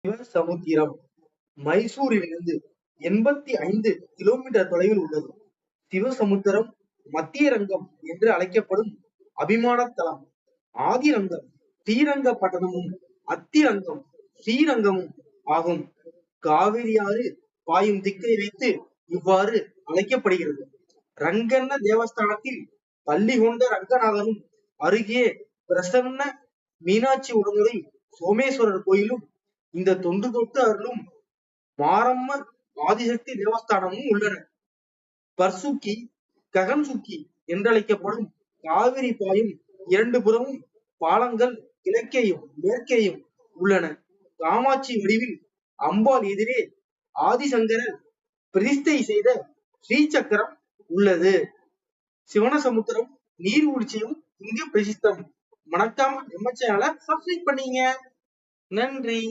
Sivasamudram மைசூரிலிருந்து 85 kilometre தொலைவில் உள்ளது. சிவசமுத்திரம் மத்திய ரங்கம் என்று அழைக்கப்படும் அபிமான தலம். ஆதிரங்கம் ஸ்ரீரங்கப்பட்டணமும் அத்திரங்கம் ஸ்ரீரங்கமும் ஆகும். காவிரி ஆறு பாயும் திக்கை வைத்து இவ்வாறு அழைக்கப்படுகிறது. ரங்கண்ண தேவஸ்தானத்தில் பள்ளி கொண்ட ரங்கநாதனும் அருகே பிரசன்ன மீனாட்சி உடனுரை சோமேஸ்வரர் கோயிலும் இந்த தொன்று தொட்டு அருளும் மாரம்ம ஆதிசக்தி தேவஸ்தானமும் உள்ளன. பர்சுக்கி ககன்சுக்கி என்றழைக்கப்படும் காவிரி பாயும் 2 புறமும் பாலங்கள் கிழக்கேயும் மேற்கேயும் உள்ளன. காமாட்சி வடிவில் அம்பாள் எதிரே ஆதிசங்கரர் பிரதிஷ்டை செய்த ஸ்ரீசக்கரம் உள்ளது. சிவனசமுத்திரம் நீர்வீழ்ச்சியும் இங்கு பிரசித்தம். மறக்காம நம்ம சேனலை சப்ஸ்கிரைப் பண்ணீங்க. நன்றி.